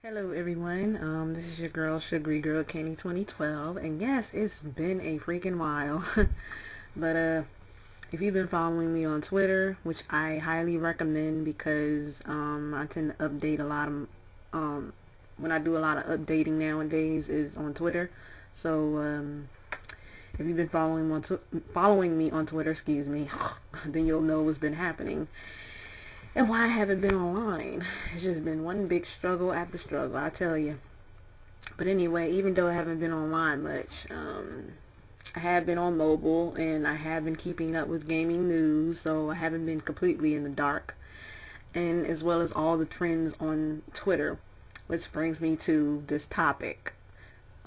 Hello everyone, this is your girl Sugary Girl Candy 2012, and yes, it's been a freaking while. But if you've been following me on Twitter, which I highly recommend because I tend to update a lot of when I do a lot of updating nowadays is on Twitter. So if you've been following me on Twitter, excuse me, then you'll know what's been happening and why I haven't been online. It's just been one big struggle after struggle, I tell you. But anyway, even though I haven't been online much, I have been on mobile and I have been keeping up with gaming news, so I haven't been completely in the dark. And as well as all the trends on Twitter, which brings me to this topic.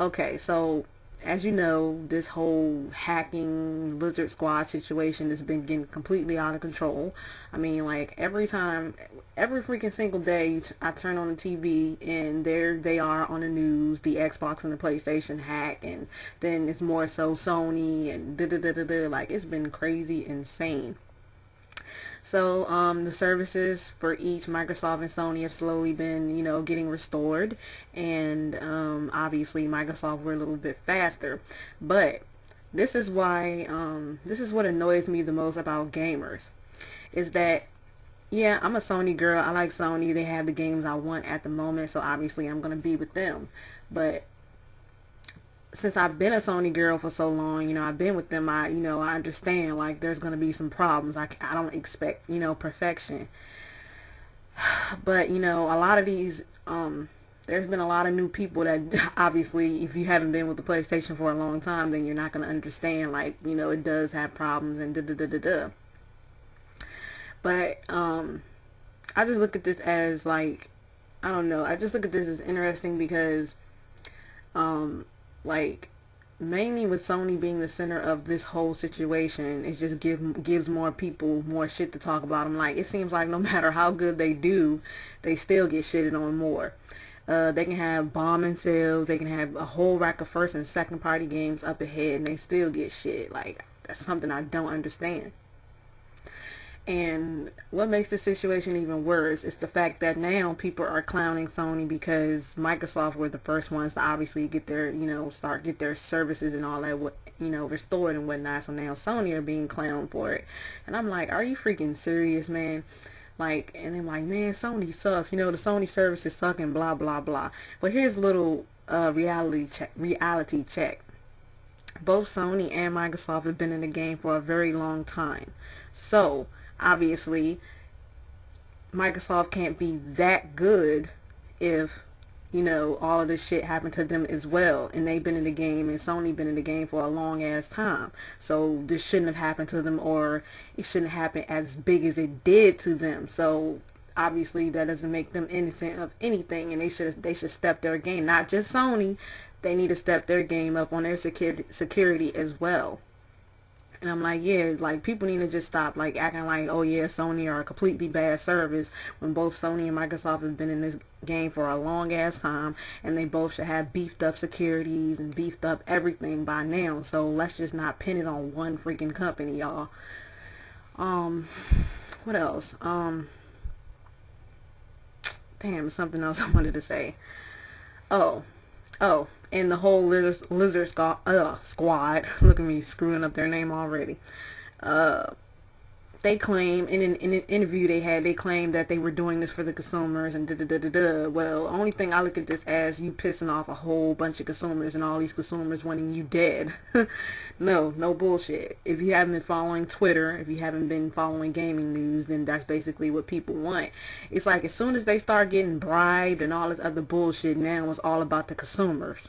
Okay, so as you know, this whole hacking Lizard Squad situation has been getting completely out of control. I mean, like every freaking single day, I turn on the TV and there they are on the news, the Xbox and the PlayStation hack, and then it's more so Sony and da da da da da. Like it's been crazy, insane. So the services for each Microsoft and Sony have slowly been, getting restored, and obviously Microsoft were a little bit faster. But this is what annoys me the most about gamers, is that yeah, I'm a Sony girl. I like Sony. They have the games I want at the moment, so obviously I'm gonna be with them. But since I've been a Sony girl for so long, I've been with them, I understand, like, there's going to be some problems. I don't expect, perfection. But, a lot of these, there's been a lot of new people that obviously, if you haven't been with the PlayStation for a long time, then you're not going to understand, like, it does have problems and da da da da da. But, I just look at this as, like, I don't know, I just look at this as interesting because, like, mainly with Sony being the center of this whole situation, it just gives more people more shit to talk about. I'm like, it seems like no matter how good they do, they still get shitted on more. They can have bombing sales, they can have a whole rack of first and second party games up ahead, and they still get shit. Like, that's something I don't understand. And what makes the situation even worse is the fact that now people are clowning Sony because Microsoft were the first ones to obviously get their, get their services and all that, restored and whatnot. So now Sony are being clowned for it. And I'm like, are you freaking serious, man? Like, and I'm like, man, Sony sucks. The Sony services suck and blah, blah, blah. But here's a little reality check. Both Sony and Microsoft have been in the game for a very long time. So, obviously, Microsoft can't be that good if, all of this shit happened to them as well. And they've been in the game and Sony been in the game for a long ass time. So this shouldn't have happened to them, or it shouldn't happen as big as it did to them. So obviously that doesn't make them innocent of anything, and they should step their game. Not just Sony, they need to step their game up on their security as well. And I'm like, yeah, like, people need to just stop, like, acting like, oh yeah, Sony are a completely bad service, when both Sony and Microsoft have been in this game for a long ass time, and they both should have beefed up securities and beefed up everything by now. So let's just not pin it on one freaking company, y'all. Um, what else? Damn, something else I wanted to say. Oh, and the whole squad. Look at me screwing up their name already. Uh, they claim in an interview they had, they claimed that they were doing this for the consumers and da da da da da. Well, only thing I look at this as, you pissing off a whole bunch of consumers and all these consumers wanting you dead. No bullshit. If you haven't been following Twitter, if you haven't been following gaming news, then that's basically what people want. It's like as soon as they start getting bribed and all this other bullshit, now it's all about the consumers.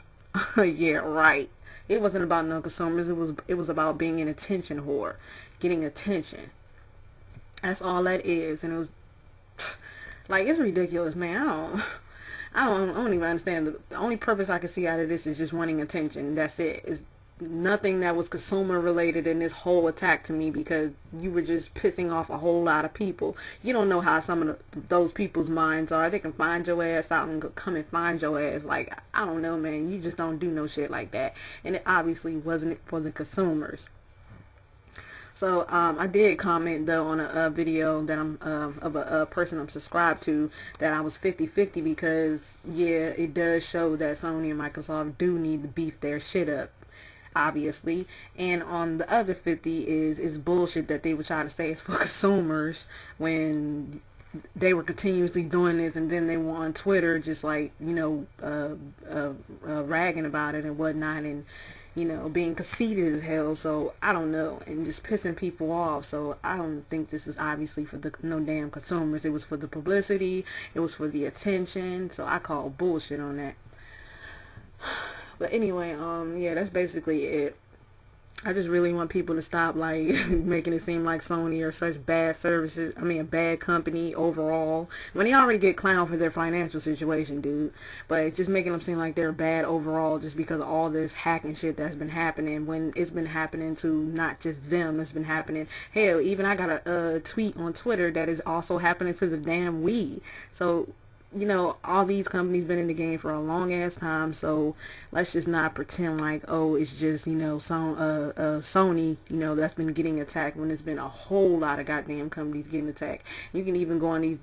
Yeah, right. It wasn't about no consumers. It was about being an attention whore, getting attention. That's all that is, and it was like, it's ridiculous, man. I don't even understand. The only purpose I can see out of this is just wanting attention. That's it. It's nothing that was consumer related in this whole attack to me, because you were just pissing off a whole lot of people. You don't know how some of those people's minds are. They can find your ass out and come and find your ass. Like, I don't know, man. You just don't do no shit like that. And it obviously wasn't for the consumers. So I did comment though on a video that I'm of a person I'm subscribed to, that I was 50-50, because yeah, it does show that Sony and Microsoft do need to beef their shit up, obviously. And on the other 50 is bullshit that they would try to say it's for consumers, when they were continuously doing this, and then they were on Twitter just like, ragging about it and whatnot, and being conceited as hell. So I don't know, and just pissing people off. So I don't think this is obviously for the no damn consumers. It was for the publicity, it was for the attention. So I call bullshit on that. But anyway, yeah, that's basically it. I just really want people to stop like making it seem like Sony are such bad services. I mean, a bad company overall, when they already get clowned for their financial situation, dude. But it's just making them seem like they're bad overall just because of all this hacking shit that's been happening, when it's been happening to not just them. It's been happening. Hell, even I got a tweet on Twitter that is also happening to the damn Wii. So all these companies been in the game for a long ass time, so let's just not pretend like, oh, it's just, Sony, that's been getting attacked, when there's been a whole lot of goddamn companies getting attacked. You can even go on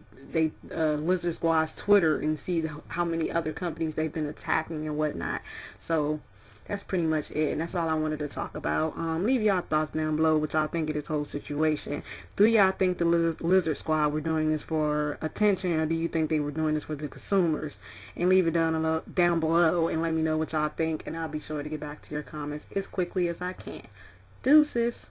Lizard Squad's Twitter and see how many other companies they've been attacking and whatnot. So that's pretty much it, and that's all I wanted to talk about. Leave y'all thoughts down below, what y'all think of this whole situation. Do y'all think the Lizard Squad were doing this for attention, or do you think they were doing this for the consumers? And leave it down below and let me know what y'all think, and I'll be sure to get back to your comments as quickly as I can. Deuces.